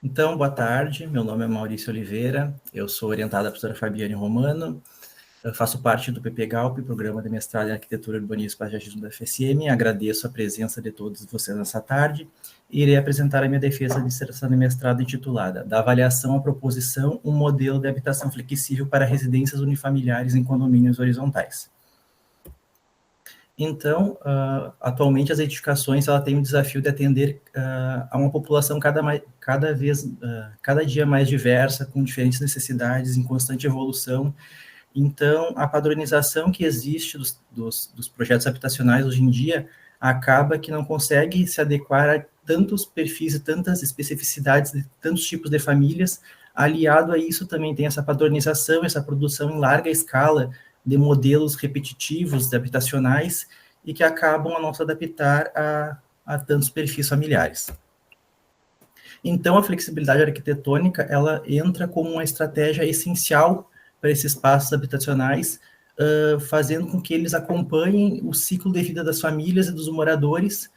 Então, boa tarde, meu nome é Maurício Oliveira, eu sou orientada da professora Fabiane Romano, eu faço parte do PPGALP, Programa de Mestrado em Arquitetura, Urbanismo e Paisagismo da FSM, agradeço a presença de todos vocês nessa tarde e irei apresentar a minha defesa de dissertação de mestrado intitulada Da avaliação à proposição, um modelo de habitação flexível para residências unifamiliares em condomínios horizontais. Então, atualmente as edificações ela tem o desafio de atender a uma população cada dia mais diversa, com diferentes necessidades, em constante evolução. Então, a padronização que existe dos projetos habitacionais hoje em dia acaba que não consegue se adequar a tantos perfis e tantas especificidades de tantos tipos de famílias. Aliado a isso, também tem essa padronização, essa produção em larga escala de modelos repetitivos de habitacionais e que acabam a não se adaptar a tantos perfis familiares. Então, a flexibilidade arquitetônica, ela entra como uma estratégia essencial para esses espaços habitacionais, fazendo com que eles acompanhem o ciclo de vida das famílias e dos moradores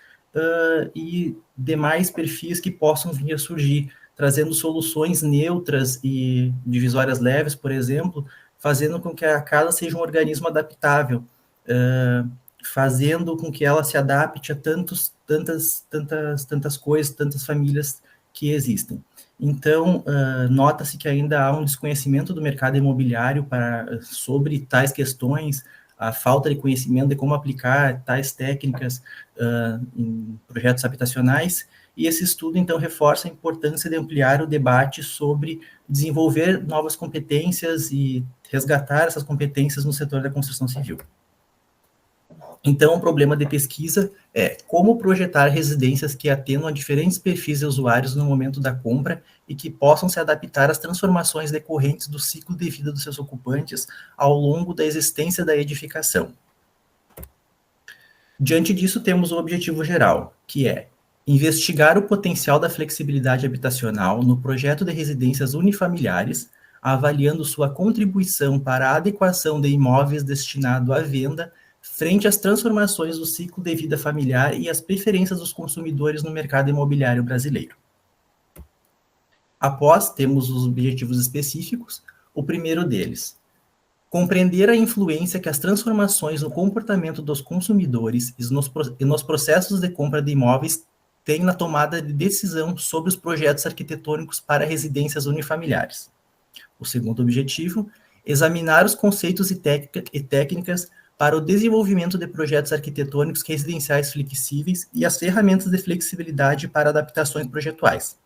e demais perfis que possam vir a surgir, trazendo soluções neutras e divisórias leves, por exemplo, fazendo com que a casa seja um organismo adaptável, fazendo com que ela se adapte a tantas coisas, tantas famílias que existem. Então, nota-se que ainda há um desconhecimento do mercado imobiliário sobre tais questões, a falta de conhecimento de como aplicar tais técnicas em projetos habitacionais, e esse estudo, então, reforça a importância de ampliar o debate sobre desenvolver novas competências e resgatar essas competências no setor da construção civil. Então, o problema de pesquisa é como projetar residências que atendam a diferentes perfis de usuários no momento da compra e que possam se adaptar às transformações decorrentes do ciclo de vida dos seus ocupantes ao longo da existência da edificação. Diante disso, temos o objetivo geral, que é investigar o potencial da flexibilidade habitacional no projeto de residências unifamiliares, avaliando sua contribuição para a adequação de imóveis destinados à venda frente às transformações do ciclo de vida familiar e às preferências dos consumidores no mercado imobiliário brasileiro. Após, temos os objetivos específicos. O primeiro deles, compreender a influência que as transformações no comportamento dos consumidores e nos processos de compra de imóveis têm na tomada de decisão sobre os projetos arquitetônicos para residências unifamiliares. O segundo objetivo, examinar os conceitos e técnicas para o desenvolvimento de projetos arquitetônicos residenciais flexíveis e as ferramentas de flexibilidade para adaptações projetuais.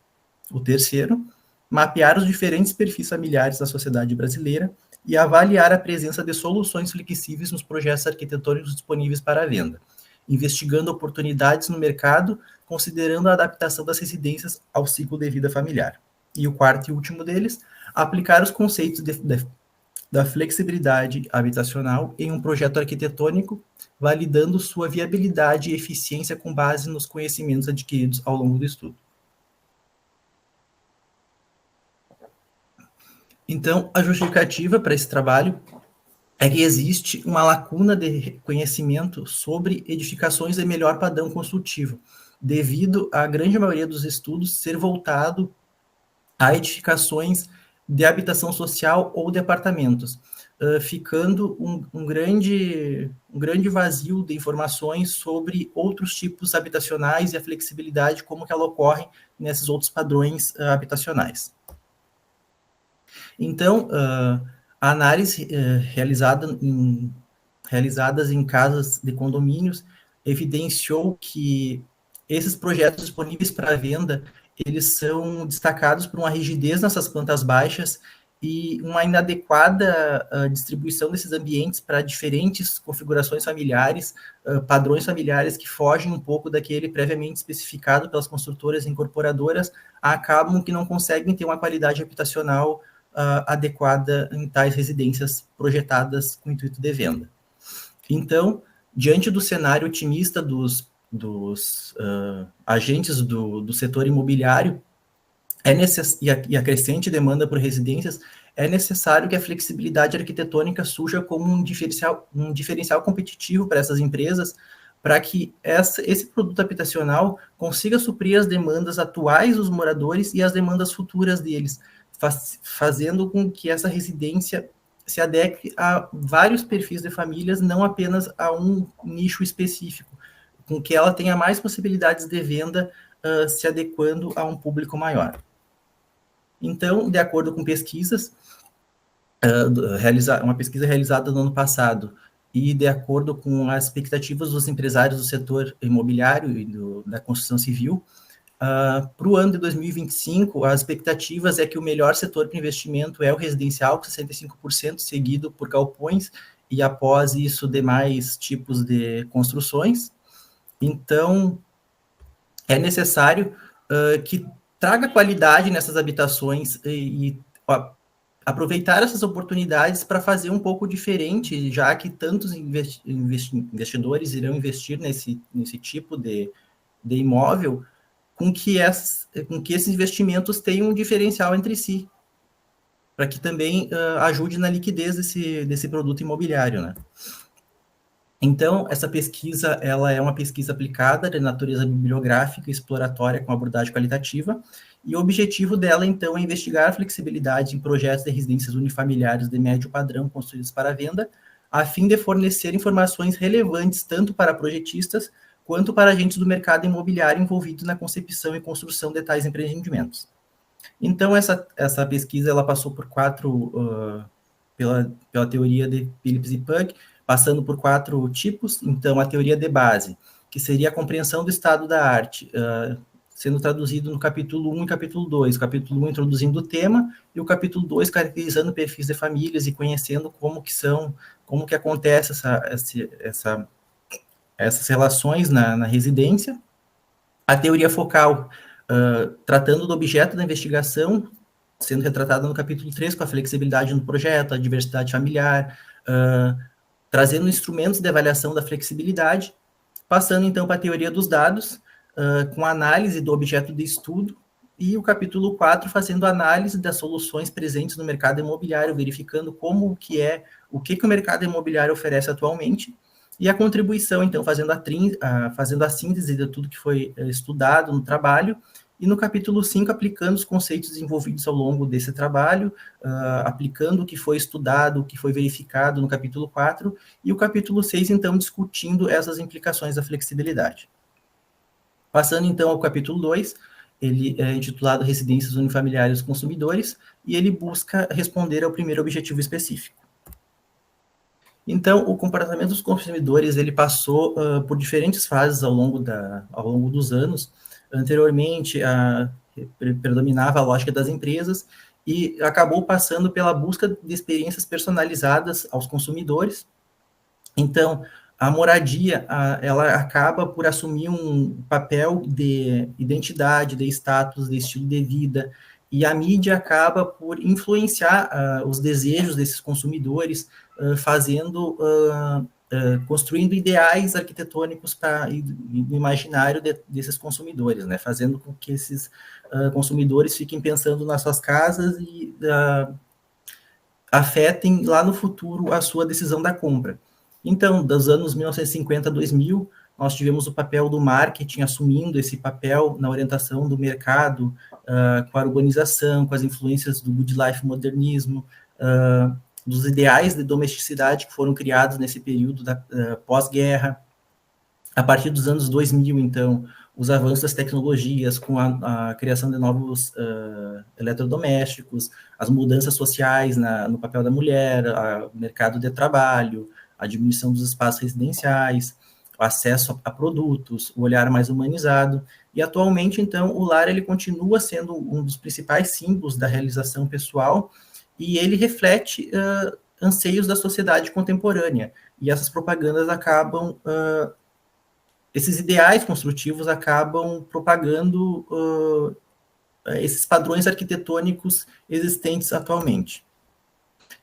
O terceiro, mapear os diferentes perfis familiares da sociedade brasileira e avaliar a presença de soluções flexíveis nos projetos arquitetônicos disponíveis para a venda, investigando oportunidades no mercado, considerando a adaptação das residências ao ciclo de vida familiar. E o quarto e último deles, aplicar os conceitos da flexibilidade habitacional em um projeto arquitetônico, validando sua viabilidade e eficiência com base nos conhecimentos adquiridos ao longo do estudo. Então, a justificativa para esse trabalho é que existe uma lacuna de conhecimento sobre edificações de melhor padrão construtivo, devido à grande maioria dos estudos ser voltado a edificações de habitação social ou de apartamentos, ficando um grande vazio de informações sobre outros tipos habitacionais e a flexibilidade, como que ela ocorre nesses outros padrões habitacionais. Então, a análise realizadas em casas de condomínios evidenciou que esses projetos disponíveis para venda, eles são destacados por uma rigidez nessas plantas baixas e uma inadequada distribuição desses ambientes para diferentes configurações familiares, padrões familiares que fogem um pouco daquele previamente especificado pelas construtoras e incorporadoras, acabam que não conseguem ter uma qualidade habitacional adequada em tais residências projetadas com o intuito de venda. Então, diante do cenário otimista dos agentes do setor imobiliário e a crescente demanda por residências, é necessário que a flexibilidade arquitetônica surja como um diferencial competitivo para essas empresas, para que esse produto habitacional consiga suprir as demandas atuais dos moradores e as demandas futuras deles, fazendo com que essa residência se adeque a vários perfis de famílias, não apenas a um nicho específico, com que ela tenha mais possibilidades de venda, se adequando a um público maior. Então, de acordo com pesquisas, uma pesquisa realizada no ano passado, e de acordo com as expectativas dos empresários do setor imobiliário e da construção civil, para o ano de 2025, as expectativas é que o melhor setor para investimento é o residencial, com 65%, seguido por galpões, e após isso, demais tipos de construções. Então, é necessário que traga qualidade nessas habitações e aproveitar essas oportunidades para fazer um pouco diferente, já que tantos investidores irão investir nesse tipo de imóvel, com que esses investimentos tenham um diferencial entre si, para que também ajude na liquidez desse produto imobiliário, né? Então, essa pesquisa, ela é uma pesquisa aplicada de natureza bibliográfica e exploratória com abordagem qualitativa, e o objetivo dela, então, é investigar a flexibilidade em projetos de residências unifamiliares de médio padrão construídos para venda, a fim de fornecer informações relevantes tanto para projetistas quanto para agentes do mercado imobiliário envolvidos na concepção e construção de tais empreendimentos. Então, essa pesquisa, ela passou por pela teoria de Phillips e Pugh, passando por 4 tipos. Então, a teoria de base, que seria a compreensão do estado da arte, sendo traduzido no capítulo 1 e capítulo 2. O capítulo 1 introduzindo o tema, e o capítulo 2 caracterizando perfis de famílias e conhecendo como que acontece essas relações na residência. A teoria focal, tratando do objeto da investigação, sendo retratada no capítulo 3, com a flexibilidade no projeto, a diversidade familiar, trazendo instrumentos de avaliação da flexibilidade, passando então para a teoria dos dados, com análise do objeto de estudo, e o capítulo 4 fazendo análise das soluções presentes no mercado imobiliário, verificando o que o mercado imobiliário oferece atualmente, e a contribuição, então, fazendo a síntese de tudo que foi estudado no trabalho, e no capítulo 5, aplicando os conceitos desenvolvidos ao longo desse trabalho, aplicando o que foi estudado, o que foi verificado no capítulo 4, e o capítulo 6, então, discutindo essas implicações da flexibilidade. Passando, então, ao capítulo 2, ele é intitulado Residências Unifamiliares Consumidores, e ele busca responder ao primeiro objetivo específico. Então, o comportamento dos consumidores, ele passou por diferentes fases ao longo dos anos. Anteriormente, predominava a lógica das empresas e acabou passando pela busca de experiências personalizadas aos consumidores. Então, a moradia, ela acaba por assumir um papel de identidade, de status, de estilo de vida, e a mídia acaba por influenciar os desejos desses consumidores, construindo ideais arquitetônicos no imaginário desses consumidores, né? Fazendo com que esses consumidores fiquem pensando nas suas casas e afetem lá no futuro a sua decisão da compra. Então, dos anos 1950 a 2000, nós tivemos o papel do marketing assumindo esse papel na orientação do mercado, com a urbanização, com as influências do good life modernismo, dos ideais de domesticidade que foram criados nesse período pós-guerra. A partir dos anos 2000, então, os avanços das tecnologias, com a criação de novos eletrodomésticos, as mudanças sociais no papel da mulher, o mercado de trabalho, a diminuição dos espaços residenciais, o acesso a produtos, o olhar mais humanizado. E, atualmente, então, o lar ele continua sendo um dos principais símbolos da realização pessoal, e ele reflete anseios da sociedade contemporânea. E essas propagandas acabam... esses ideais construtivos acabam propagando esses padrões arquitetônicos existentes atualmente.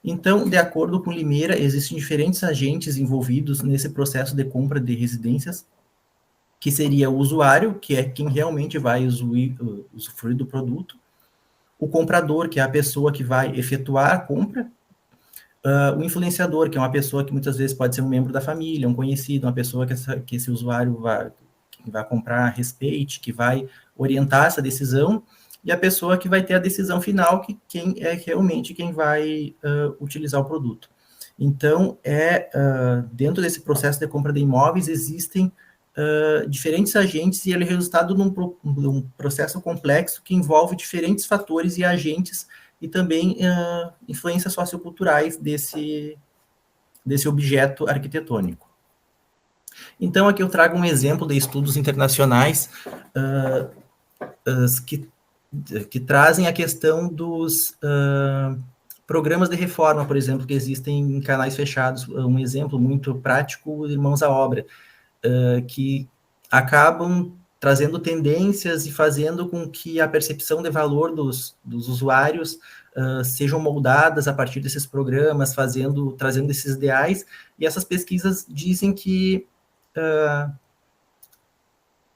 Então, de acordo com Limeira, existem diferentes agentes envolvidos nesse processo de compra de residências, que seria o usuário, que é quem realmente vai usufruir do produto, o comprador, que é a pessoa que vai efetuar a compra, O influenciador, que é uma pessoa que muitas vezes pode ser um membro da família, um conhecido, uma pessoa que esse usuário vai comprar, respeite, que vai orientar essa decisão, e a pessoa que vai ter a decisão final, que quem é realmente quem vai utilizar o produto. Então, dentro desse processo de compra de imóveis, existem diferentes agentes e ele é resultado num processo complexo que envolve diferentes fatores e agentes e também influências socioculturais desse objeto arquitetônico. Então, aqui eu trago um exemplo de estudos internacionais que trazem a questão dos programas de reforma, por exemplo, que existem em canais fechados. Um exemplo muito prático, Irmãos à Obra, que acabam trazendo tendências e fazendo com que a percepção de valor dos usuários sejam moldadas a partir desses programas, trazendo esses ideais, e essas pesquisas dizem que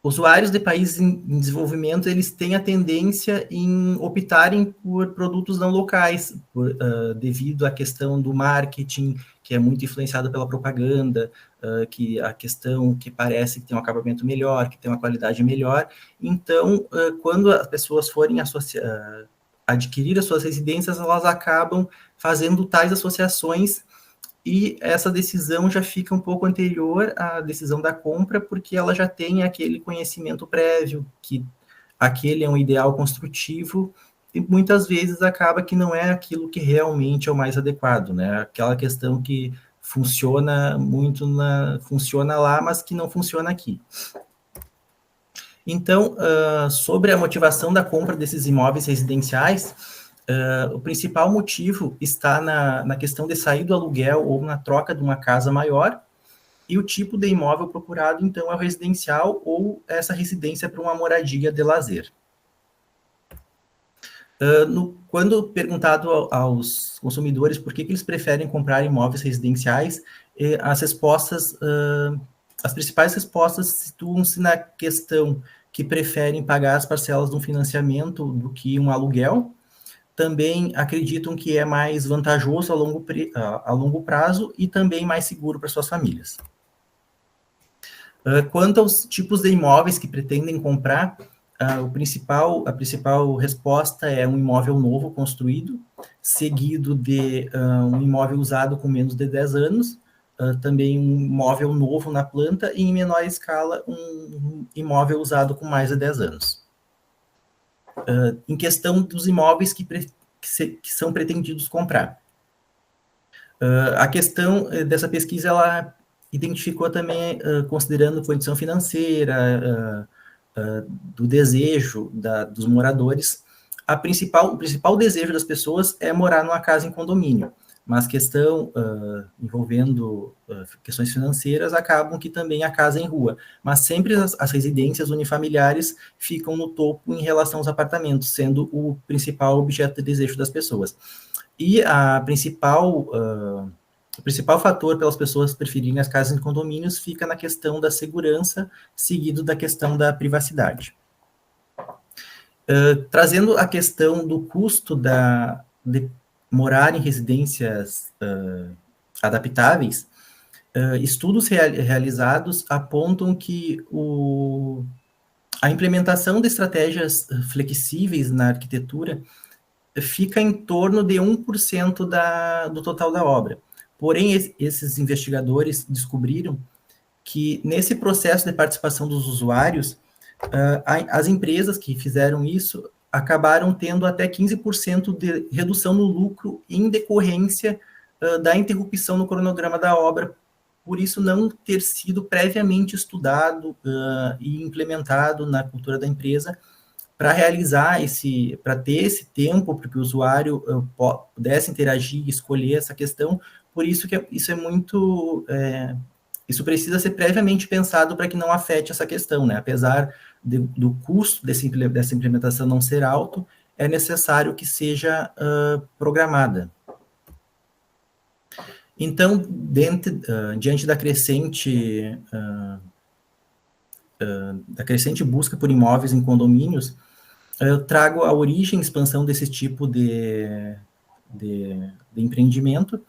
usuários de países em desenvolvimento, eles têm a tendência em optarem por produtos não locais, devido à questão do marketing, que é muito influenciado pela propaganda, que a questão que parece que tem um acabamento melhor, que tem uma qualidade melhor. Então, quando as pessoas forem adquirir as suas residências, elas acabam fazendo tais associações e essa decisão já fica um pouco anterior à decisão da compra, porque ela já tem aquele conhecimento prévio, que aquele é um ideal construtivo, e muitas vezes acaba que não é aquilo que realmente é o mais adequado, né? Aquela questão que funciona muito funciona lá, mas que não funciona aqui. Então, sobre a motivação da compra desses imóveis residenciais, o principal motivo está na questão de sair do aluguel ou na troca de uma casa maior, e o tipo de imóvel procurado, então, é o residencial ou essa residência para uma moradia de lazer. Quando perguntado aos consumidores por que eles preferem comprar imóveis residenciais, as principais respostas situam-se na questão que preferem pagar as parcelas de um financiamento do que um aluguel. Também acreditam que é mais vantajoso a longo prazo e também mais seguro para suas famílias. Quanto aos tipos de imóveis que pretendem comprar, a principal resposta é um imóvel novo construído, seguido de um imóvel usado com menos de 10 anos, também um imóvel novo na planta e, em menor escala, um imóvel usado com mais de 10 anos. Em questão dos imóveis que são pretendidos comprar. A questão dessa pesquisa, ela identificou também, considerando condição financeira, do desejo dos moradores, o principal desejo das pessoas é morar numa casa em condomínio, mas questão envolvendo questões financeiras acabam que também a casa é em rua, mas sempre as residências unifamiliares ficam no topo em relação aos apartamentos, sendo o principal objeto de desejo das pessoas. E o principal fator pelas pessoas preferirem as casas em condomínios fica na questão da segurança, seguido da questão da privacidade. Trazendo a questão do custo de morar em residências adaptáveis, estudos realizados apontam que a implementação de estratégias flexíveis na arquitetura fica em torno de 1% do total da obra. Porém, esses investigadores descobriram que nesse processo de participação dos usuários, as empresas que fizeram isso acabaram tendo até 15% de redução no lucro em decorrência da interrupção no cronograma da obra, por isso não ter sido previamente estudado e implementado na cultura da empresa para ter esse tempo para que o usuário pudesse interagir e escolher essa questão. Por isso que isso é muito... isso precisa ser previamente pensado para que não afete essa questão, né? Apesar do custo dessa implementação não ser alto, é necessário que seja programada. Então, diante da crescente busca por imóveis em condomínios, eu trago a origem e expansão desse tipo de empreendimento.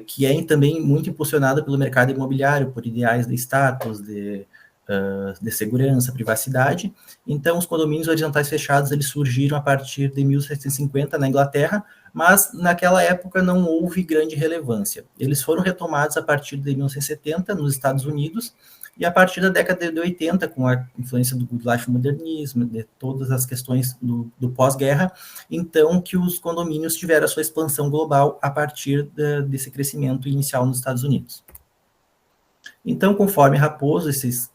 que é também muito impulsionada pelo mercado imobiliário, por ideais de status, de segurança, privacidade. Então, os condomínios horizontais fechados, eles surgiram a partir de 1750 na Inglaterra, mas naquela época não houve grande relevância. Eles foram retomados a partir de 1970 nos Estados Unidos, e a partir da década de 80, com a influência do Good Life modernismo, de todas as questões do pós-guerra, então que os condomínios tiveram a sua expansão global a partir desse crescimento inicial nos Estados Unidos. Então, conforme Raposo, esses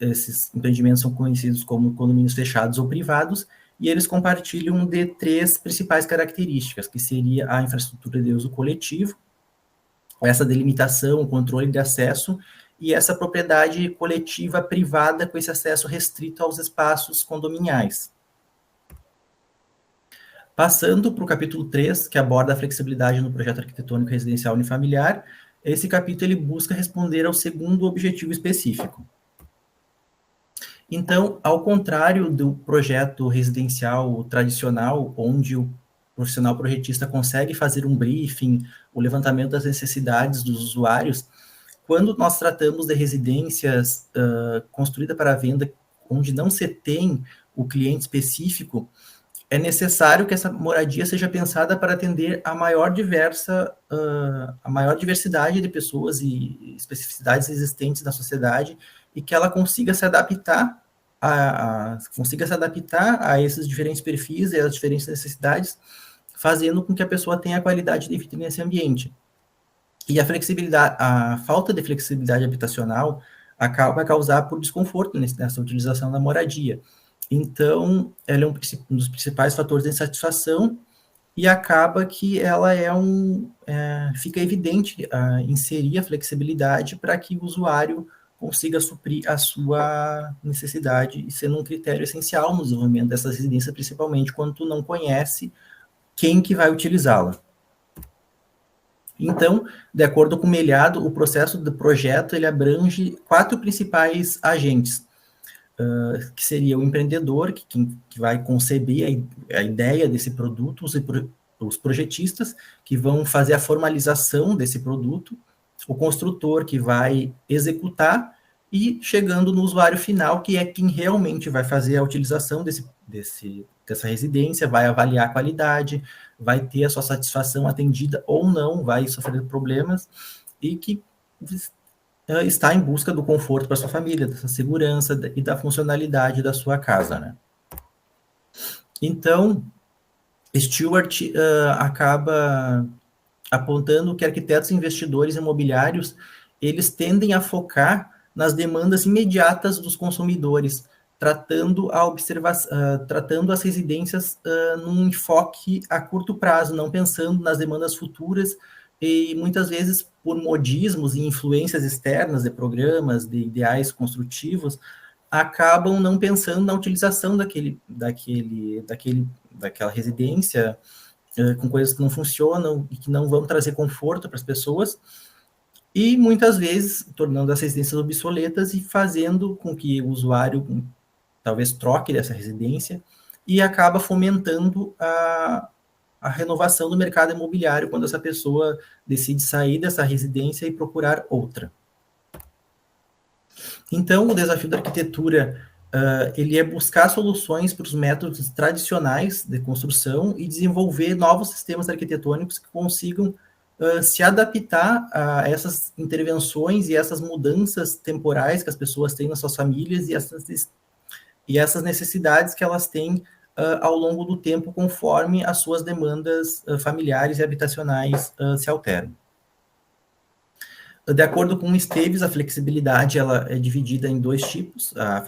empreendimentos são conhecidos como condomínios fechados ou privados, e eles compartilham de 3 principais características, que seria a infraestrutura de uso coletivo, essa delimitação, o controle de acesso, e essa propriedade coletiva privada com esse acesso restrito aos espaços condominiais. Passando para o capítulo 3, que aborda a flexibilidade no projeto arquitetônico residencial unifamiliar, esse capítulo ele busca responder ao segundo objetivo específico. Então, ao contrário do projeto residencial tradicional, onde o profissional projetista consegue fazer um briefing, o levantamento das necessidades dos usuários, quando nós tratamos de residências construídas para venda, onde não se tem o cliente específico, é necessário que essa moradia seja pensada para atender a maior diversidade de pessoas e especificidades existentes na sociedade, e que ela consiga se adaptar a esses diferentes perfis e as diferentes necessidades, fazendo com que a pessoa tenha qualidade de vida nesse ambiente. E a falta de flexibilidade habitacional vai causar por desconforto nessa utilização da moradia. Então, ela é um dos principais fatores de insatisfação, e acaba que ela fica evidente inserir a flexibilidade para que o usuário consiga suprir a sua necessidade, e sendo um critério essencial no desenvolvimento dessas residências, principalmente quando tu não conhece quem que vai utilizá-la. Então, de acordo com o Melhado, o processo do projeto ele abrange 4 principais agentes, que seria o empreendedor, que vai conceber a ideia desse produto, os projetistas, que vão fazer a formalização desse produto, o construtor, que vai executar, e chegando no usuário final, que é quem realmente vai fazer a utilização dessa residência, vai avaliar a qualidade, vai ter a sua satisfação atendida ou não, vai sofrer problemas, e que está em busca do conforto para sua família, da segurança e da funcionalidade da sua casa, né? Então, Stewart acaba apontando que arquitetos e investidores imobiliários, eles tendem a focar nas demandas imediatas dos consumidores, tratando as residências num enfoque a curto prazo, não pensando nas demandas futuras, e muitas vezes por modismos e influências externas de programas, de ideais construtivos, acabam não pensando na utilização daquela residência, com coisas que não funcionam e que não vão trazer conforto para as pessoas, e muitas vezes tornando as residências obsoletas e fazendo com que o usuário talvez troque dessa residência, e acaba fomentando a renovação do mercado imobiliário quando essa pessoa decide sair dessa residência e procurar outra. Então, o desafio da arquitetura ele é buscar soluções para os métodos tradicionais de construção e desenvolver novos sistemas arquitetônicos que consigam se adaptar a essas intervenções e essas mudanças temporais que as pessoas têm nas suas famílias, e essas necessidades que elas têm ao longo do tempo, conforme as suas demandas familiares e habitacionais se alteram. De acordo com o Esteves, a flexibilidade ela é dividida em 2 tipos: a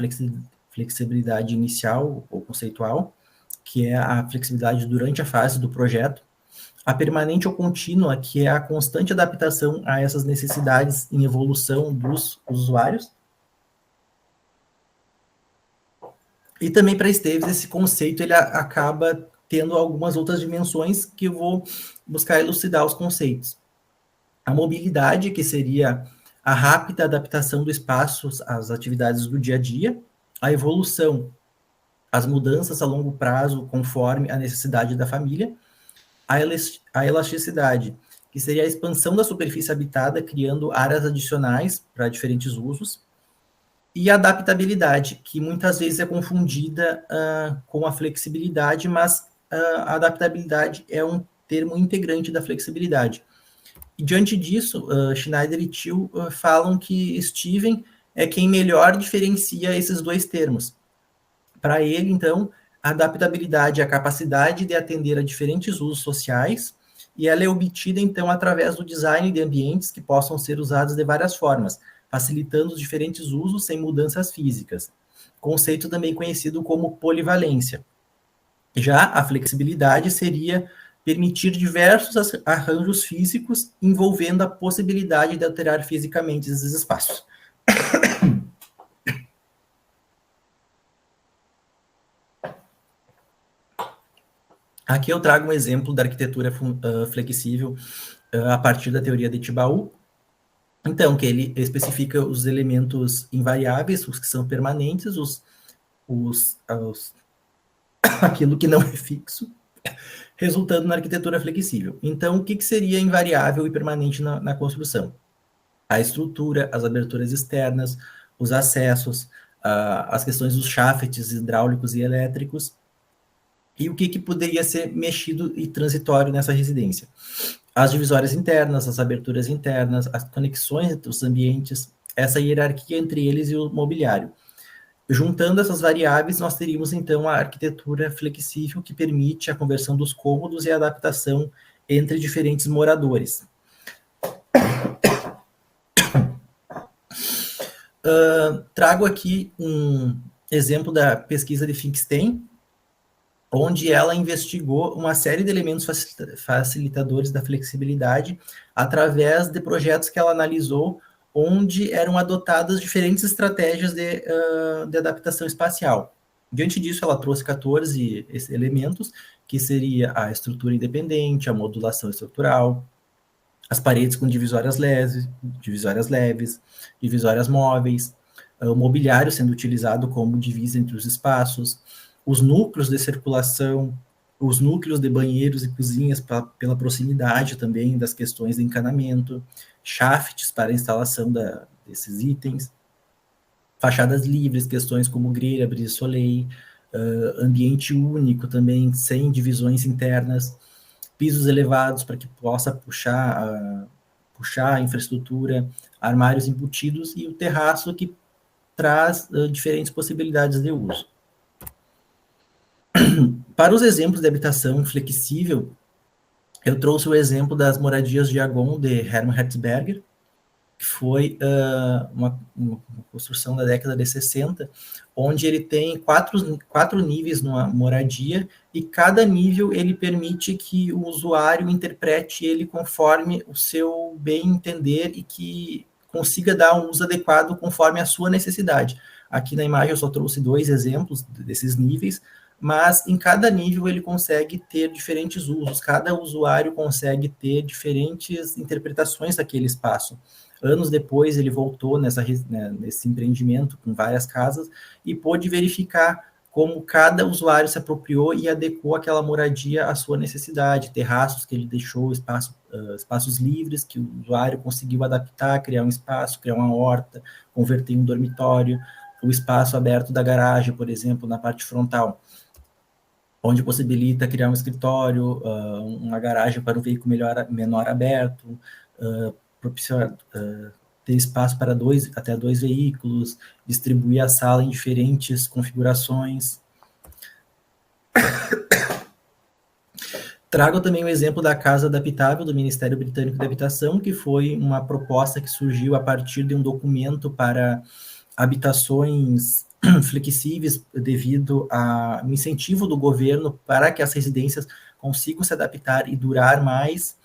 flexibilidade inicial ou conceitual, que é a flexibilidade durante a fase do projeto; a permanente ou contínua, que é a constante adaptação a essas necessidades em evolução dos usuários. E também para Esteves, esse conceito ele acaba tendo algumas outras dimensões que eu vou buscar elucidar os conceitos. A mobilidade, que seria a rápida adaptação do espaço às atividades do dia a dia; a evolução, as mudanças a longo prazo conforme a necessidade da família; a elasticidade, que seria a expansão da superfície habitada, criando áreas adicionais para diferentes usos, e adaptabilidade, que muitas vezes é confundida com a flexibilidade, mas a adaptabilidade é um termo integrante da flexibilidade. E diante disso, Schneider e Thiel falam que Steven é quem melhor diferencia esses dois termos. Para ele, então, a adaptabilidade é a capacidade de atender a diferentes usos sociais, e ela é obtida, então, através do design de ambientes que possam ser usados de várias formas, facilitando os diferentes usos sem mudanças físicas. Conceito também conhecido como polivalência. Já a flexibilidade seria permitir diversos arranjos físicos envolvendo a possibilidade de alterar fisicamente esses espaços. Aqui eu trago um exemplo da arquitetura flexível a partir da teoria de Thibault. Então, que ele especifica os elementos invariáveis, os que são permanentes, aquilo que não é fixo, resultando na arquitetura flexível. Então, o que seria invariável e permanente na construção? A estrutura, as aberturas externas, os acessos, as questões dos shafts hidráulicos e elétricos, e o que poderia ser mexido e transitório nessa residência. As divisórias internas, as aberturas internas, as conexões entre os ambientes, essa hierarquia entre eles e o mobiliário. Juntando essas variáveis, nós teríamos, então, a arquitetura flexível que permite a conversão dos cômodos e a adaptação entre diferentes moradores. Trago aqui um exemplo da pesquisa de Finkstein, onde ela investigou uma série de elementos facilitadores da flexibilidade através de projetos que ela analisou, onde eram adotadas diferentes estratégias de adaptação espacial. Diante disso, ela trouxe 14 elementos, que seria a estrutura independente, a modulação estrutural, as paredes com divisórias leves, divisórias móveis, o mobiliário sendo utilizado como divisa entre os espaços, os núcleos de circulação, os núcleos de banheiros e cozinhas pela proximidade também das questões de encanamento, shafts para a instalação desses itens, fachadas livres, questões como grelha, brise-soleil, ambiente único também, sem divisões internas, pisos elevados para que possa puxar a infraestrutura, armários embutidos e o terraço que traz diferentes possibilidades de uso. Para os exemplos de habitação flexível, eu trouxe o exemplo das moradias de Agon, de Hermann Hertzberger, que foi uma construção da década de 60, onde ele tem quatro níveis numa moradia, e cada nível ele permite que o usuário interprete ele conforme o seu bem entender e que consiga dar um uso adequado conforme a sua necessidade. Aqui na imagem eu só trouxe 2 exemplos desses níveis, mas em cada nível ele consegue ter diferentes usos, cada usuário consegue ter diferentes interpretações daquele espaço. Anos depois ele voltou nesse empreendimento com várias casas e pôde verificar como cada usuário se apropriou e adequou aquela moradia à sua necessidade, terraços que ele deixou, espaços livres que o usuário conseguiu adaptar, criar um espaço, criar uma horta, converter em um dormitório, o espaço aberto da garagem, por exemplo, na parte frontal, onde possibilita criar um escritório, uma garagem para um veículo menor aberto, propiciar ter espaço para até dois veículos, distribuir a sala em diferentes configurações. Trago também o exemplo da Casa Adaptável do Ministério Britânico da Habitação, que foi uma proposta que surgiu a partir de um documento para habitações flexíveis devido ao incentivo do governo para que as residências consigam se adaptar e durar mais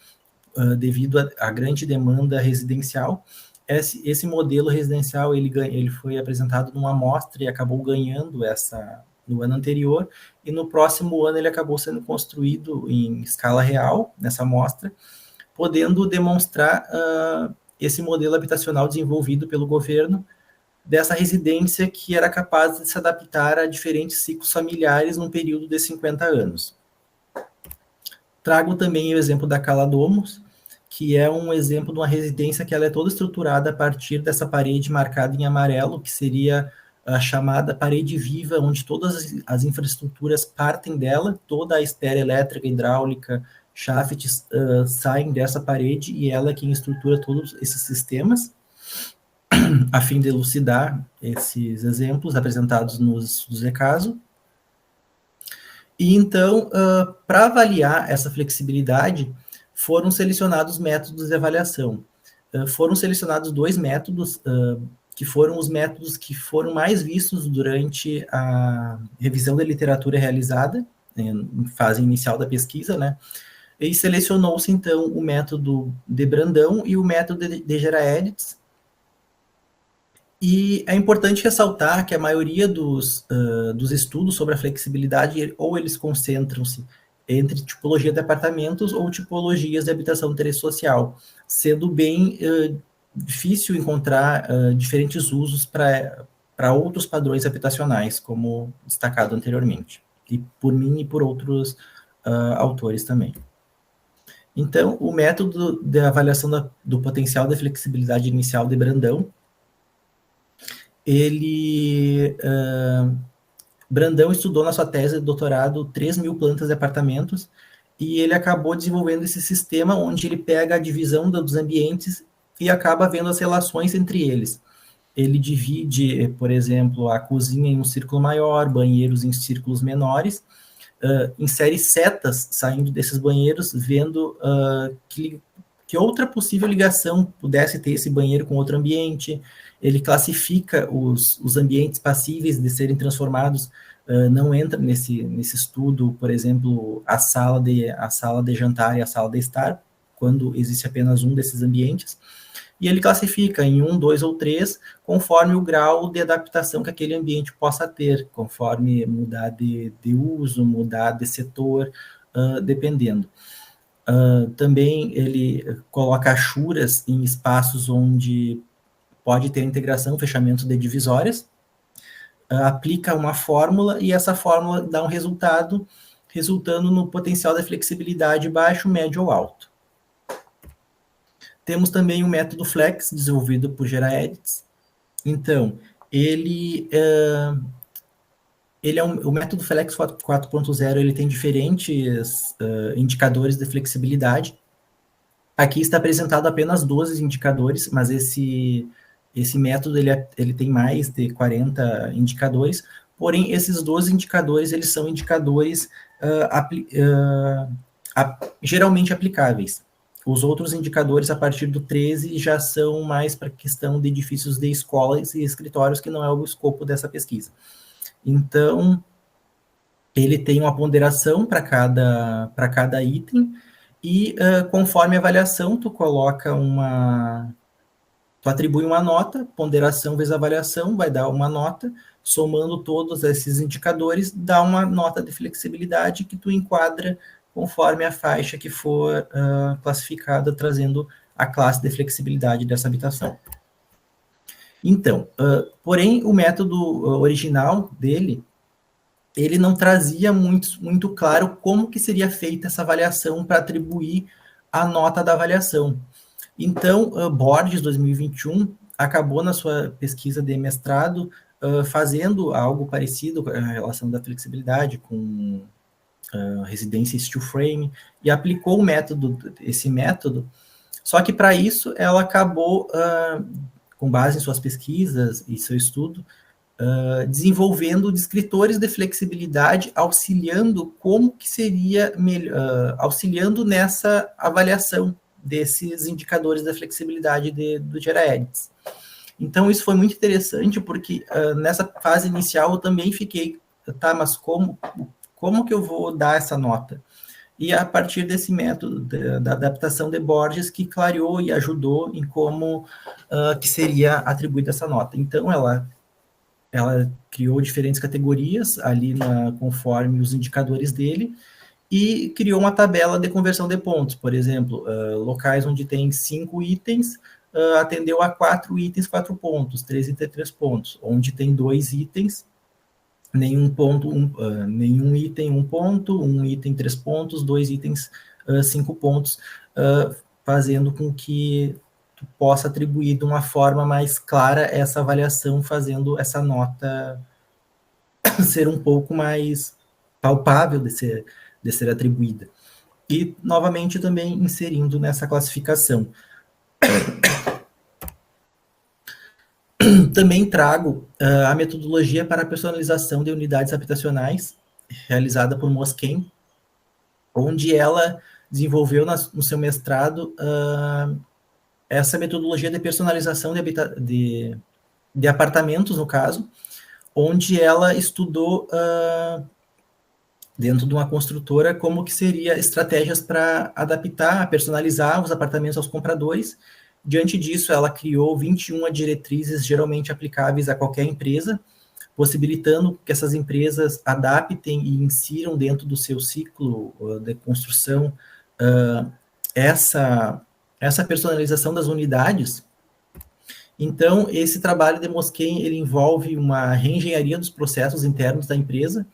devido à grande demanda residencial. Esse modelo residencial ele foi apresentado numa amostra e acabou ganhando no ano anterior, e no próximo ano ele acabou sendo construído em escala real, nessa amostra, podendo demonstrar esse modelo habitacional desenvolvido pelo governo, dessa residência que era capaz de se adaptar a diferentes ciclos familiares num período de 50 anos. Trago também o exemplo da Cala Domus, que é um exemplo de uma residência que ela é toda estruturada a partir dessa parede marcada em amarelo, que seria a chamada parede viva, onde todas as infraestruturas partem dela, toda a esteira elétrica, hidráulica, shafts saem dessa parede, e ela é quem estrutura todos esses sistemas, a fim de elucidar esses exemplos apresentados nos estudos de caso. E então, para avaliar essa flexibilidade, foram selecionados métodos de avaliação. Foram selecionados 2 métodos, que foram os métodos que foram mais vistos durante a revisão da literatura realizada, em fase inicial da pesquisa, né? E selecionou-se, então, o método de Brandão e o método de Geraedits. E é importante ressaltar que a maioria dos estudos sobre a flexibilidade, ou eles concentram-se entre tipologia de apartamentos ou tipologias de habitação de interesse social, sendo bem difícil encontrar diferentes usos para outros padrões habitacionais, como destacado anteriormente, e por mim e por outros autores também. Então, o método de avaliação do potencial de flexibilidade inicial de Brandão, Brandão estudou na sua tese de doutorado 3.000 plantas de apartamentos, e ele acabou desenvolvendo esse sistema onde ele pega a divisão dos ambientes e acaba vendo as relações entre eles. Ele divide, por exemplo, a cozinha em um círculo maior, banheiros em círculos menores, insere setas saindo desses banheiros, vendo que outra possível ligação pudesse ter esse banheiro com outro ambiente. Ele classifica os ambientes passíveis de serem transformados, não entra nesse estudo, por exemplo, a sala de jantar e a sala de estar, quando existe apenas um desses ambientes, e ele classifica em 1, 2 ou 3, conforme o grau de adaptação que aquele ambiente possa ter, conforme mudar de uso, mudar de setor, dependendo. Também ele coloca achuras em espaços onde pode ter integração, fechamento de divisórias, aplica uma fórmula, e essa fórmula dá um resultado, resultando no potencial da flexibilidade baixo, médio ou alto. Temos também o método Flex, desenvolvido por Geraedits. Então, o método Flex 4.0, ele tem diferentes indicadores de flexibilidade. Aqui está apresentado apenas 12 indicadores, mas esse método ele tem mais de 40 indicadores, porém, esses 12 indicadores, eles são indicadores geralmente aplicáveis. Os outros indicadores, a partir do 13, já são mais para questão de edifícios de escolas e escritórios, que não é o escopo dessa pesquisa. Então, ele tem uma ponderação para cada item, e conforme a avaliação, tu atribui uma nota, ponderação vezes avaliação, vai dar uma nota, somando todos esses indicadores, dá uma nota de flexibilidade que tu enquadra conforme a faixa que for classificada, trazendo a classe de flexibilidade dessa habitação. Então, porém, o método original dele, ele não trazia muito claro como que seria feita essa avaliação para atribuir a nota da avaliação. Então, Borges, 2021, acabou na sua pesquisa de mestrado fazendo algo parecido com a relação da flexibilidade com residência steel frame, e aplicou esse método, só que para isso ela acabou, com base em suas pesquisas e seu estudo, desenvolvendo descritores de flexibilidade, auxiliando como que seria auxiliando nessa avaliação desses indicadores da flexibilidade do Geraedits. Então, isso foi muito interessante, porque nessa fase inicial eu também fiquei, mas como que eu vou dar essa nota? E a partir desse método da adaptação de Borges, que clareou e ajudou em como que seria atribuída essa nota. Então, ela criou diferentes categorias ali conforme os indicadores dele, e criou uma tabela de conversão de pontos. Por exemplo, locais onde tem 5 itens, atendeu a 4 itens, 4 pontos, 3 itens, 3 pontos. Onde tem 2 itens, nenhum item, 1 ponto, 1 item, 3 pontos, 2 itens, 5 pontos. fazendo com que tu possa atribuir de uma forma mais clara essa avaliação, fazendo essa nota ser um pouco mais palpável de ser atribuída. E, novamente, também inserindo nessa classificação. Também trago a metodologia para a personalização de unidades habitacionais, realizada por Mosquen, onde ela desenvolveu no seu mestrado essa metodologia de personalização de apartamentos, no caso, onde ela estudou dentro de uma construtora como que seria estratégias para adaptar, personalizar os apartamentos aos compradores. Diante disso, ela criou 21 diretrizes geralmente aplicáveis a qualquer empresa, possibilitando que essas empresas adaptem e insiram dentro do seu ciclo de construção essa personalização das unidades. Então, esse trabalho de Mosquen, ele envolve uma reengenharia dos processos internos da empresa,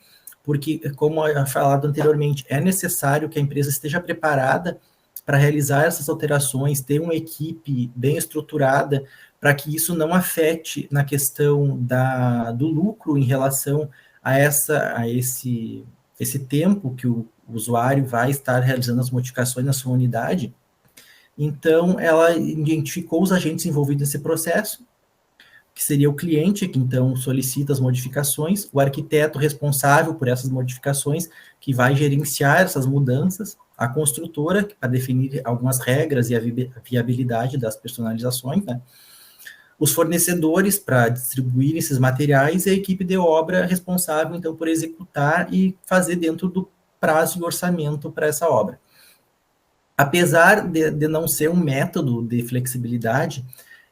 porque, como eu falado anteriormente, é necessário que a empresa esteja preparada para realizar essas alterações, ter uma equipe bem estruturada, para que isso não afete na questão do lucro em relação a esse tempo que o usuário vai estar realizando as modificações na sua unidade. Então, ela identificou os agentes envolvidos nesse processo, que seria o cliente, que então solicita as modificações, o arquiteto responsável por essas modificações, que vai gerenciar essas mudanças, a construtora, para definir algumas regras e a viabilidade das personalizações, né? Os fornecedores, para distribuir esses materiais, e a equipe de obra responsável, então, por executar e fazer dentro do prazo e orçamento para essa obra. Apesar de não ser um método de flexibilidade,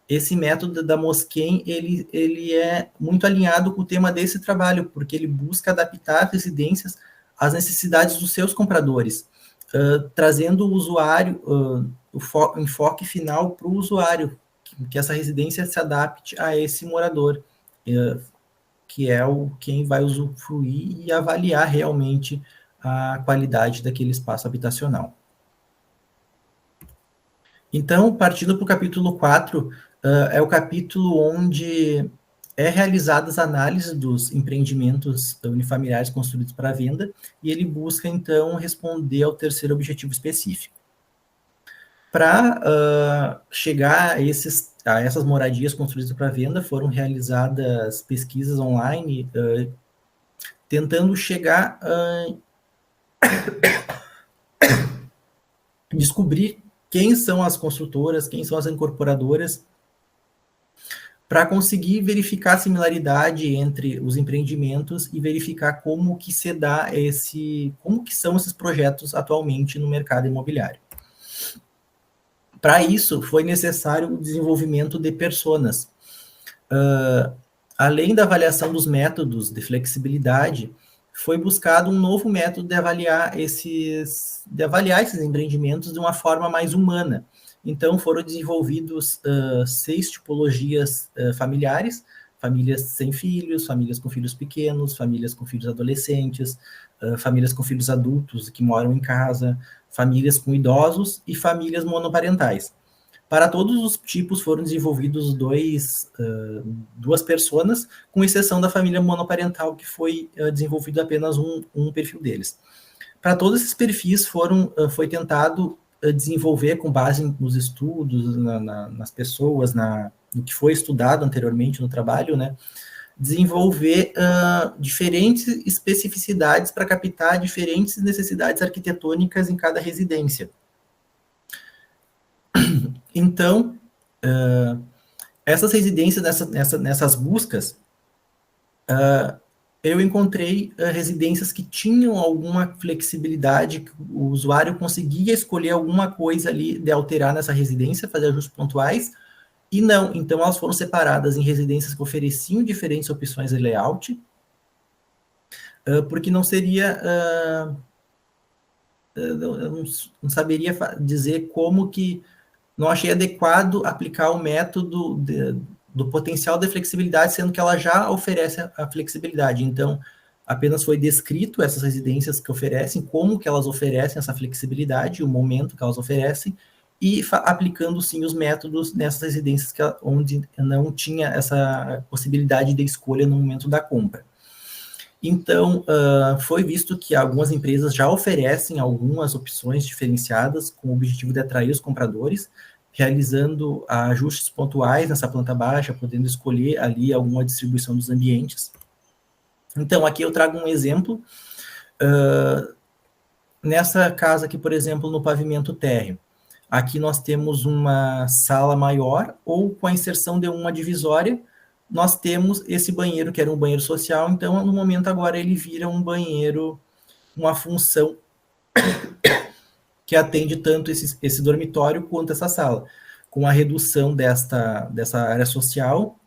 esse método da Mosquen, ele é muito alinhado com o tema desse trabalho, porque ele busca adaptar as residências às necessidades dos seus compradores, trazendo o usuário, o enfoque final para o usuário, que essa residência se adapte a esse morador, que é quem vai usufruir e avaliar realmente a qualidade daquele espaço habitacional. Então, partindo para o capítulo 4, é o capítulo onde é realizadas análises dos empreendimentos unifamiliares construídos para venda, e ele busca, então, responder ao terceiro objetivo específico. Para chegar a essas moradias construídas para venda, foram realizadas pesquisas online, tentando chegar descobrir quem são as construtoras, quem são as incorporadoras, para conseguir verificar a similaridade entre os empreendimentos e verificar como que se dá como que são esses projetos atualmente no mercado imobiliário. Para isso, foi necessário o desenvolvimento de personas. Além da avaliação dos métodos de flexibilidade, foi buscado um novo método de avaliar esses empreendimentos de uma forma mais humana. Então, foram desenvolvidos 6 tipologias familiares: famílias sem filhos, famílias com filhos pequenos, famílias com filhos adolescentes, famílias com filhos adultos que moram em casa, famílias com idosos e famílias monoparentais. Para todos os tipos foram desenvolvidos duas personas, com exceção da família monoparental, que foi desenvolvido apenas um perfil deles. Para todos esses perfis foi tentado desenvolver, com base nos estudos, nas pessoas, no que foi estudado anteriormente no trabalho, né, desenvolver diferentes especificidades para captar diferentes necessidades arquitetônicas em cada residência. Então, essas residências, nessas buscas, eu encontrei residências que tinham alguma flexibilidade, que o usuário conseguia escolher alguma coisa ali de alterar nessa residência, fazer ajustes pontuais, e não. Então, elas foram separadas em residências que ofereciam diferentes opções de layout, porque não seria... eu não saberia dizer como que... Não achei adequado aplicar o método do potencial de flexibilidade, sendo que ela já oferece a flexibilidade. Então, apenas foi descrito essas residências que oferecem, como que elas oferecem essa flexibilidade, o momento que elas oferecem, e aplicando, sim, os métodos nessas residências onde não tinha essa possibilidade de escolha no momento da compra. Então, foi visto que algumas empresas já oferecem algumas opções diferenciadas com o objetivo de atrair os compradores, realizando ajustes pontuais nessa planta baixa, podendo escolher ali alguma distribuição dos ambientes. Então, aqui eu trago um exemplo. Nessa casa aqui, por exemplo, no pavimento térreo, aqui nós temos uma sala maior, ou com a inserção de uma divisória, nós temos esse banheiro, que era um banheiro social, então, no momento agora, ele vira um banheiro, uma função que atende tanto esse dormitório quanto essa sala. Com a redução dessa área social,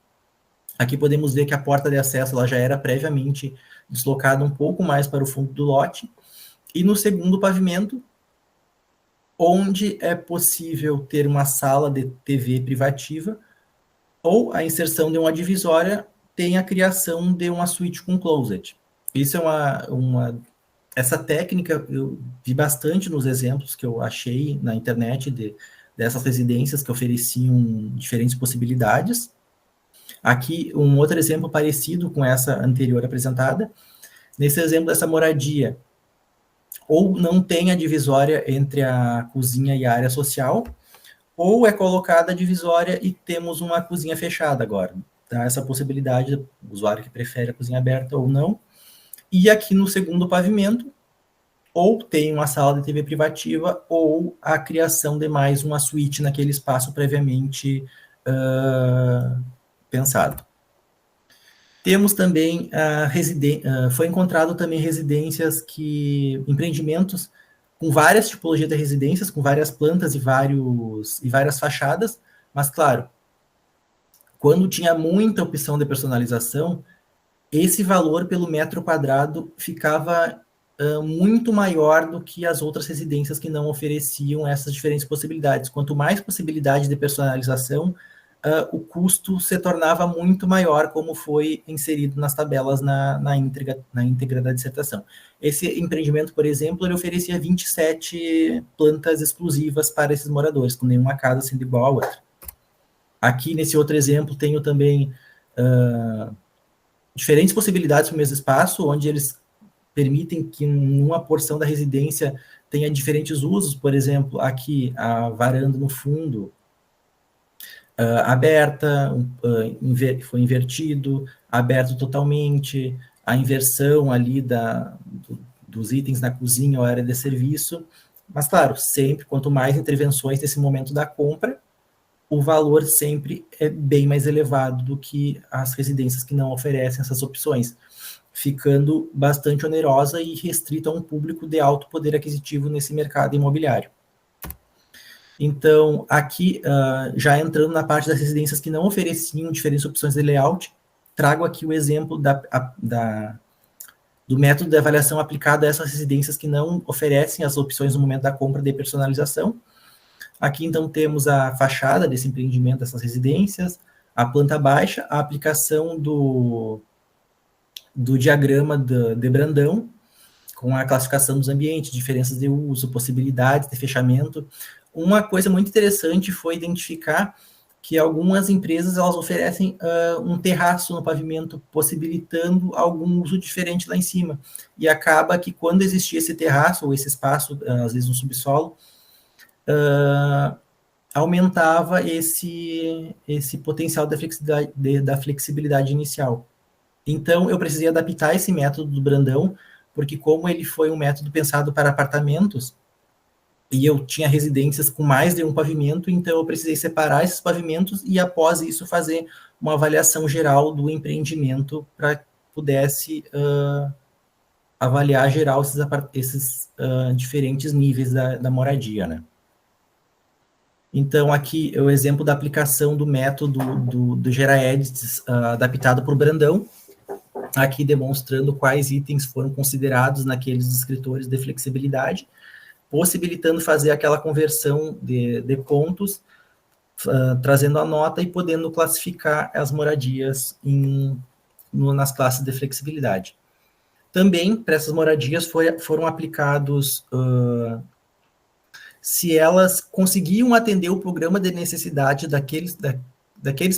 aqui podemos ver que a porta de acesso ela já era previamente deslocada um pouco mais para o fundo do lote, e no segundo pavimento, onde é possível ter uma sala de TV privativa, ou a inserção de uma divisória, tem a criação de uma suíte com closet. Isso é essa técnica eu vi bastante nos exemplos que eu achei na internet dessas residências que ofereciam diferentes possibilidades. Aqui, um outro exemplo parecido com essa anterior apresentada. Nesse exemplo dessa moradia, ou não tem a divisória entre a cozinha e a área social, ou é colocada a divisória e temos uma cozinha fechada agora. Dá essa possibilidade do usuário que prefere a cozinha aberta ou não. E aqui no segundo pavimento, ou tem uma sala de TV privativa, ou a criação de mais uma suíte naquele espaço previamente pensado. Temos também foi encontrado também empreendimentos com várias tipologias de residências, com várias plantas e várias fachadas, mas claro, quando tinha muita opção de personalização, esse valor pelo metro quadrado ficava muito maior do que as outras residências que não ofereciam essas diferentes possibilidades. Quanto mais possibilidade de personalização, o custo se tornava muito maior, como foi inserido nas tabelas na íntegra da dissertação. Esse empreendimento, por exemplo, ele oferecia 27 plantas exclusivas para esses moradores, com nenhuma casa sendo igual à outra. Aqui, nesse outro exemplo, tenho também diferentes possibilidades para o mesmo espaço, onde eles permitem que uma porção da residência tenha diferentes usos. Por exemplo, aqui, a varanda no fundo, aberta, foi invertido, aberto totalmente, a inversão ali dos itens na cozinha ou área de serviço, mas claro, sempre, quanto mais intervenções nesse momento da compra, o valor sempre é bem mais elevado do que as residências que não oferecem essas opções, ficando bastante onerosa e restrita a um público de alto poder aquisitivo nesse mercado imobiliário. Então, aqui, já entrando na parte das residências que não ofereciam diferentes opções de layout, trago aqui o exemplo do método de avaliação aplicado a essas residências que não oferecem as opções no momento da compra de personalização. Aqui, então, temos a fachada desse empreendimento, dessas residências, a planta baixa, a aplicação do diagrama de Brandão, com a classificação dos ambientes, diferenças de uso, possibilidades de fechamento. Uma coisa muito interessante foi identificar que algumas empresas elas oferecem um terraço no pavimento, possibilitando algum uso diferente lá em cima. E acaba que quando existia esse terraço, ou esse espaço, às vezes no subsolo, aumentava esse potencial da flexibilidade inicial. Então, eu precisei adaptar esse método do Brandão, porque como ele foi um método pensado para apartamentos, e eu tinha residências com mais de um pavimento, então eu precisei separar esses pavimentos e, após isso, fazer uma avaliação geral do empreendimento para que pudesse avaliar geral esses diferentes níveis da moradia, né? Então, aqui é o exemplo da aplicação do método do GeraEdits adaptado por Brandão, aqui demonstrando quais itens foram considerados naqueles descritores de flexibilidade, possibilitando fazer aquela conversão de pontos, trazendo a nota e podendo classificar as moradias nas classes de flexibilidade. Também, para essas moradias, foram aplicados se elas conseguiam atender o programa de necessidade daqueles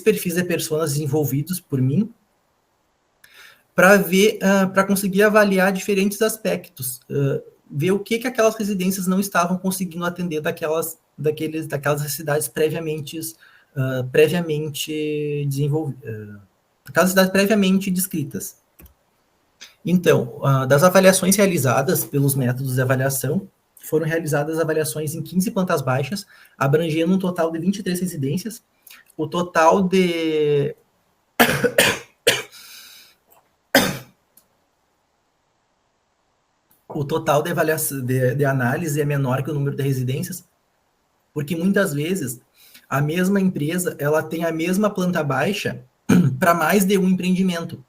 perfis de pessoas desenvolvidos por mim, para ver, para conseguir avaliar diferentes aspectos, ver o que aquelas residências não estavam conseguindo atender daquelas necessidades previamente desenvolvidas, aquelas cidades previamente descritas. Então, das avaliações realizadas pelos métodos de avaliação, foram realizadas avaliações em 15 plantas baixas, abrangendo um total de 23 residências. O total de avaliação de análise é menor que o número de residências, porque muitas vezes a mesma empresa ela tem a mesma planta baixa para mais de um empreendimento.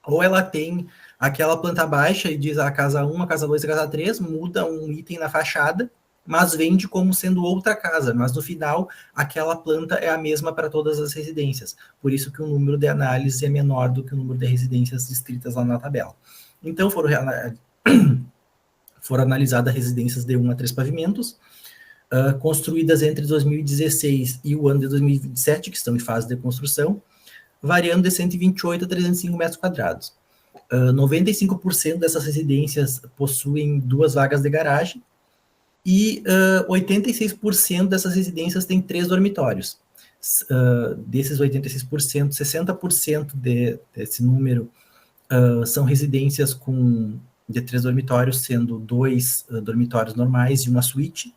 Ou ela tem aquela planta baixa e diz a casa 1, a casa 2, a casa 3, muda um item na fachada, mas vende como sendo outra casa, mas no final aquela planta é a mesma para todas as residências. Por isso que o número de análise é menor do que o número de residências descritas lá na tabela. Então foram analisadas residências de 1 a 3 pavimentos, construídas entre 2016 e o ano de 2027, que estão em fase de construção, variando de 128 a 305 metros quadrados. 95% dessas residências possuem 2 vagas de garagem e 86% dessas residências têm 3 dormitórios. Desses 86%, 60% desse número são residências de 3 dormitórios, sendo 2 dormitórios normais e uma suíte,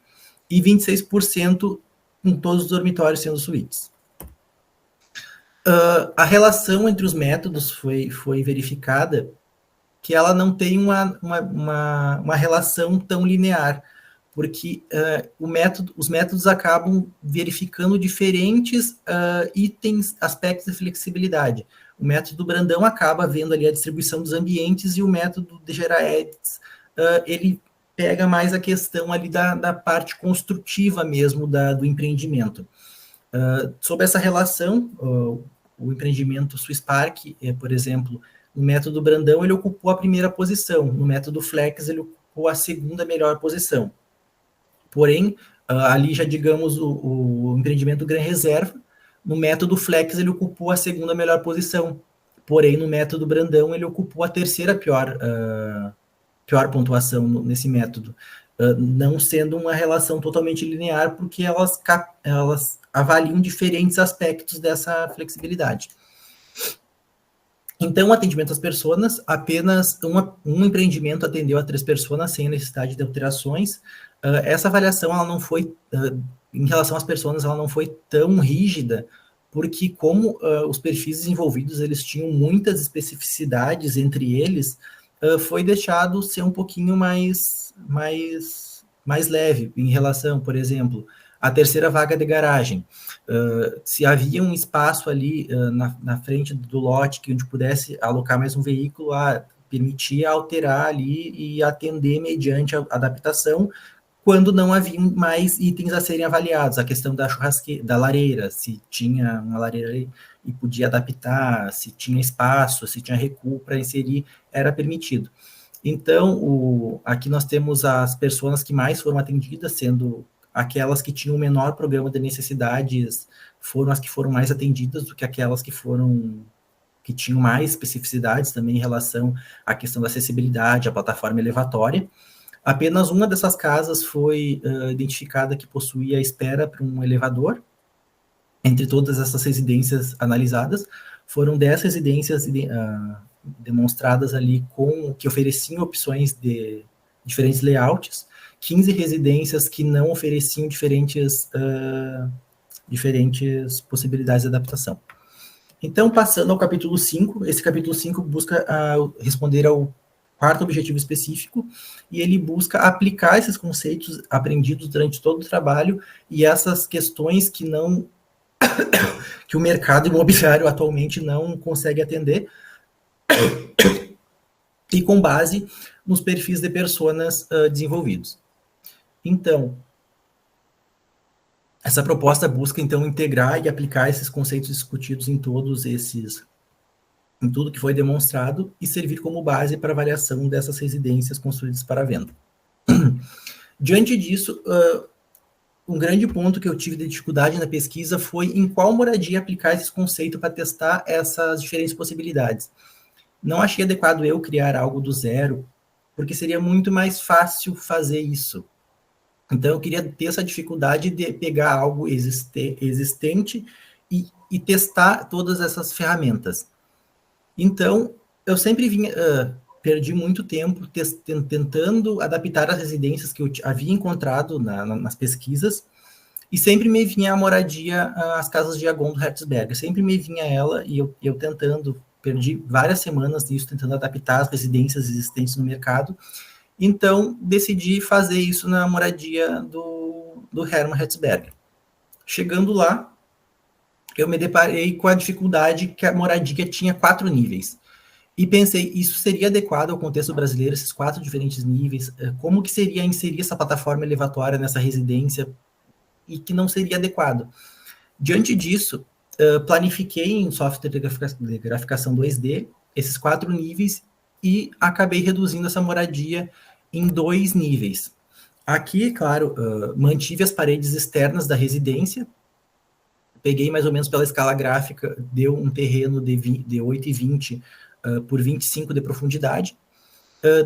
e 26% com todos os dormitórios sendo suítes. A relação entre os métodos foi verificada que ela não tem uma relação tão linear, porque os métodos acabam verificando diferentes itens, aspectos de flexibilidade. O método Brandão acaba vendo ali a distribuição dos ambientes e o método de Geraedes, ele pega mais a questão ali da parte construtiva mesmo do empreendimento. Sobre essa relação, o empreendimento Swiss Park, por exemplo, no método Brandão, ele ocupou a primeira posição, no método Flex, ele ocupou a segunda melhor posição. Porém, ali já digamos o empreendimento Gran Reserva, no método Flex, ele ocupou a segunda melhor posição. Porém, no método Brandão, ele ocupou a terceira pior pontuação nesse método, não sendo uma relação totalmente linear, porque elas avaliam diferentes aspectos dessa flexibilidade. Então, o atendimento às pessoas, apenas um empreendimento atendeu a 3 pessoas sem necessidade de alterações. Essa avaliação, ela não foi, em relação às pessoas, ela não foi tão rígida, porque como os perfis desenvolvidos, eles tinham muitas especificidades entre eles, foi deixado ser um pouquinho mais leve em relação, por exemplo, à terceira vaga de garagem. Se havia um espaço ali na frente do lote que onde pudesse alocar mais um veículo, permitia alterar ali e atender mediante a adaptação, quando não havia mais itens a serem avaliados, a questão da lareira, se tinha uma lareira e podia adaptar, se tinha espaço, se tinha recuo para inserir, era permitido. Então, aqui nós temos as pessoas que mais foram atendidas, sendo aquelas que tinham o menor programa de necessidades, foram as que foram mais atendidas do que aquelas que tinham mais especificidades também em relação à questão da acessibilidade, à plataforma elevatória. Apenas uma dessas casas foi identificada que possuía espera para um elevador. Entre todas essas residências analisadas, foram 10 residências demonstradas ali que ofereciam opções de diferentes layouts, 15 residências que não ofereciam diferentes possibilidades de adaptação. Então, passando ao capítulo 5, esse capítulo 5 busca responder ao quarto objetivo específico, e ele busca aplicar esses conceitos aprendidos durante todo o trabalho e essas questões que o mercado imobiliário atualmente não consegue atender, e com base nos perfis de pessoas desenvolvidos. Então, essa proposta busca, então, integrar e aplicar esses conceitos discutidos em tudo que foi demonstrado e servir como base para avaliação dessas residências construídas para venda. Diante disso, um grande ponto que eu tive de dificuldade na pesquisa foi em qual moradia aplicar esse conceito para testar essas diferentes possibilidades. Não achei adequado eu criar algo do zero, porque seria muito mais fácil fazer isso. Então, eu queria ter essa dificuldade de pegar algo existente e testar todas essas ferramentas. Então, eu sempre vinha, perdi muito tempo tentando adaptar as residências que eu havia encontrado nas pesquisas, e sempre me vinha a moradia, as casas de Agon do Hertzberg, sempre me vinha ela, e eu tentando, perdi várias semanas nisso, tentando adaptar as residências existentes no mercado. Então, decidi fazer isso na moradia do Hermann Hertzberg. Chegando lá, eu me deparei com a dificuldade que a moradia tinha 4 níveis. E pensei, isso seria adequado ao contexto brasileiro, esses 4 diferentes níveis? Como que seria inserir essa plataforma elevatória nessa residência? E que não seria adequado. Diante disso, planifiquei em software de graficação 2D esses 4 níveis e acabei reduzindo essa moradia em 2 níveis. Aqui, claro, mantive as paredes externas da residência, peguei mais ou menos pela escala gráfica, deu um terreno de 8,20 por 25 de profundidade.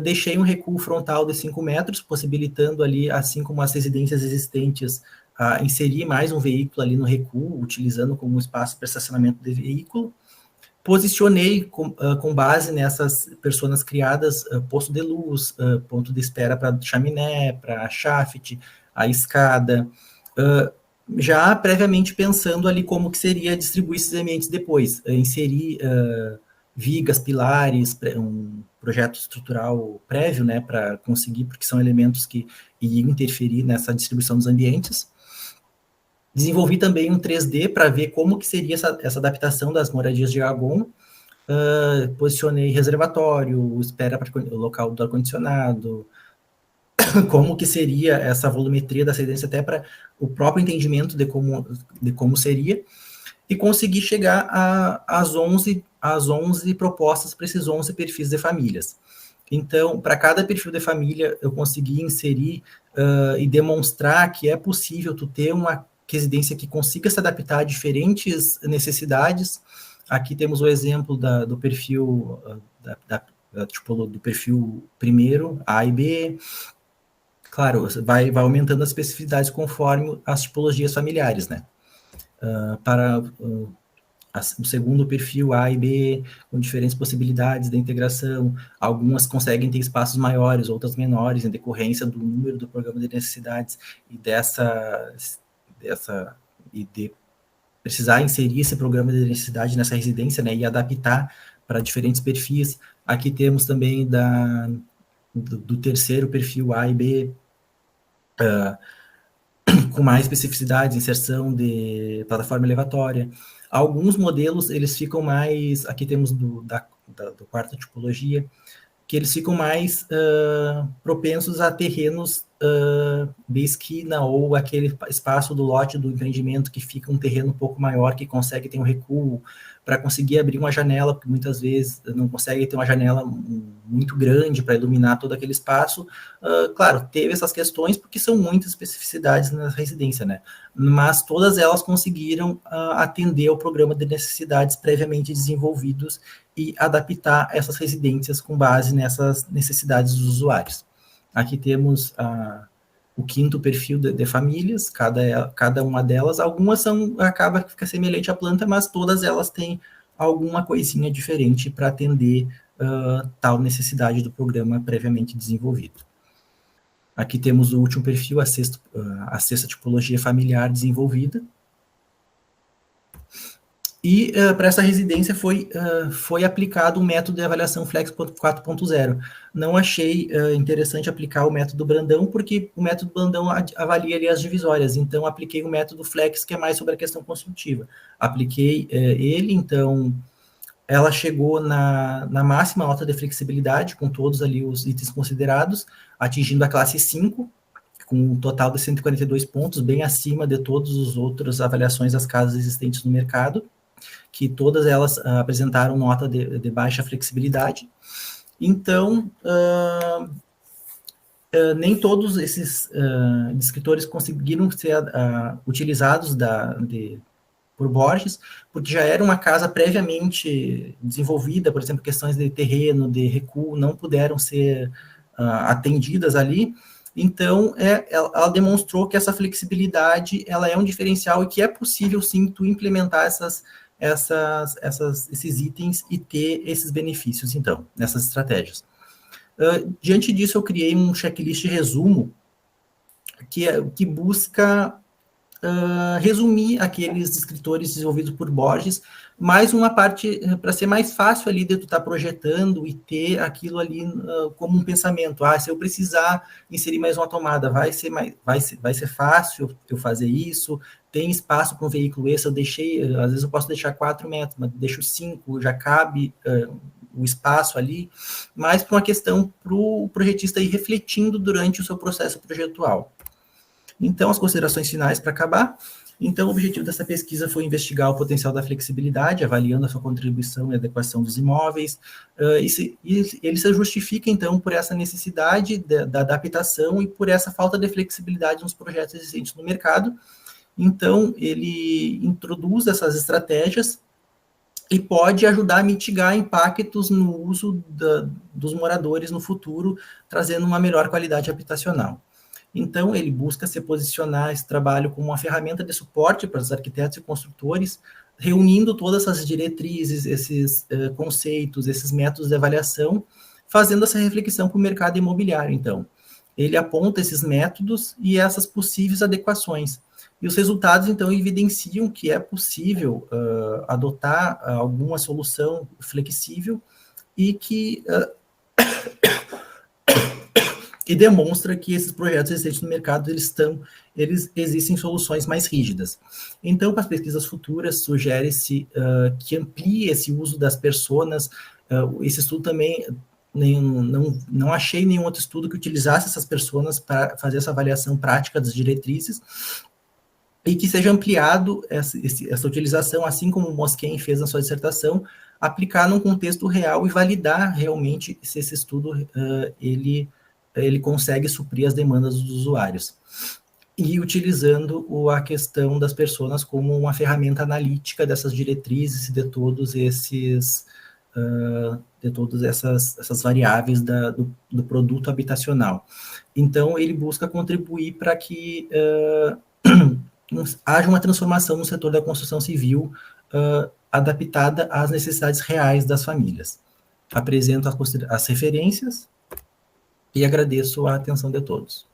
Deixei um recuo frontal de 5 metros, possibilitando ali, assim como as residências existentes, inserir mais um veículo ali no recuo, utilizando como espaço para estacionamento de veículo. Posicionei com base nessas personas criadas, posto de luz, ponto de espera para chaminé, para shaft, a escada, já previamente pensando ali como que seria distribuir esses ambientes depois, inserir vigas, pilares, um projeto estrutural prévio, né, para conseguir, porque são elementos que iriam interferir nessa distribuição dos ambientes. Desenvolvi também um 3D para ver como que seria essa adaptação das moradias de Agon. Posicionei reservatório, espera para o local do ar-condicionado, como que seria essa volumetria da residência, até para o próprio entendimento de como seria, e consegui chegar às 11 propostas para esses 11 perfis de famílias. Então, para cada perfil de família, eu consegui inserir e demonstrar que é possível tu ter uma residência que consiga se adaptar a diferentes necessidades. Aqui temos o exemplo do perfil do perfil primeiro, A e B. Claro, vai aumentando as especificidades conforme as tipologias familiares, né? Para o segundo perfil, A e B, com diferentes possibilidades de integração. Algumas conseguem ter espaços maiores, outras menores, em decorrência do número do programa de necessidades e de precisar inserir esse programa de necessidade nessa residência, né, e adaptar para diferentes perfis. Aqui temos também do terceiro perfil A e B, com mais especificidades, inserção de plataforma elevatória. Alguns modelos, eles ficam mais, aqui temos do quarta tipologia, que eles ficam mais propensos a terrenos de esquina ou aquele espaço do lote do empreendimento que fica um terreno um pouco maior, que consegue ter um recuo para conseguir abrir uma janela, porque muitas vezes não consegue ter uma janela muito grande para iluminar todo aquele espaço. Claro, teve essas questões porque são muitas especificidades na residência, né? Mas todas elas conseguiram atender ao programa de necessidades previamente desenvolvidos e adaptar essas residências com base nessas necessidades dos usuários. Aqui temos o quinto perfil de famílias, cada uma delas, algumas acaba que fica semelhante à planta, mas todas elas têm alguma coisinha diferente para atender tal necessidade do programa previamente desenvolvido. Aqui temos o último perfil, a sexta tipologia familiar desenvolvida. E para essa residência foi aplicado o método de avaliação Flex 4.0. Não achei interessante aplicar o método Brandão, porque o método Brandão avalia ali as divisórias. Então, apliquei o método Flex, que é mais sobre a questão construtiva. Apliquei ele, então, ela chegou na máxima nota de flexibilidade, com todos ali os itens considerados, atingindo a classe 5, com um total de 142 pontos, bem acima de todas as outras avaliações das casas existentes no mercado, que todas elas apresentaram nota de baixa flexibilidade. Então, nem todos esses descritores conseguiram ser utilizados por Borges, porque já era uma casa previamente desenvolvida, por exemplo, questões de terreno, de recuo, não puderam ser atendidas ali. Então, ela demonstrou que essa flexibilidade ela é um diferencial e que é possível, sim, tu implementar esses itens e ter esses benefícios, então, nessas estratégias. Diante disso, eu criei um checklist de resumo que busca resumir aqueles escritores desenvolvidos por Borges, mais uma parte para ser mais fácil ali de tu estar projetando e ter aquilo ali como um pensamento. Se eu precisar inserir mais uma tomada, vai ser fácil eu fazer isso, tem espaço para um veículo esse, às vezes eu posso deixar 4 metros, mas deixo 5, já cabe o espaço ali, mas para uma questão para o projetista ir refletindo durante o seu processo projetual. Então, as considerações finais para acabar. Então, o objetivo dessa pesquisa foi investigar o potencial da flexibilidade, avaliando a sua contribuição e adequação dos imóveis. Ele se justifica, então, por essa necessidade da adaptação e por essa falta de flexibilidade nos projetos existentes no mercado. Então, ele introduz essas estratégias e pode ajudar a mitigar impactos no uso dos moradores no futuro, trazendo uma melhor qualidade habitacional. Então, ele busca se posicionar esse trabalho como uma ferramenta de suporte para os arquitetos e construtores, reunindo todas essas diretrizes, esses conceitos, esses métodos de avaliação, fazendo essa reflexão para o mercado imobiliário, então. Ele aponta esses métodos e essas possíveis adequações. E os resultados, então, evidenciam que é possível adotar alguma solução flexível e que... e demonstra que esses projetos existentes no mercado, eles existem soluções mais rígidas. Então, para as pesquisas futuras, sugere-se que amplie esse uso das personas. Esse estudo também, não achei nenhum outro estudo que utilizasse essas personas para fazer essa avaliação prática das diretrizes, e que seja ampliado essa utilização, assim como o Mosquen fez na sua dissertação, aplicar num contexto real e validar realmente se esse estudo ele consegue suprir as demandas dos usuários. E utilizando a questão das pessoas como uma ferramenta analítica dessas diretrizes e de todos essas variáveis do produto habitacional. Então, ele busca contribuir para que haja uma transformação no setor da construção civil adaptada às necessidades reais das famílias. Apresento as referências e agradeço a atenção de todos.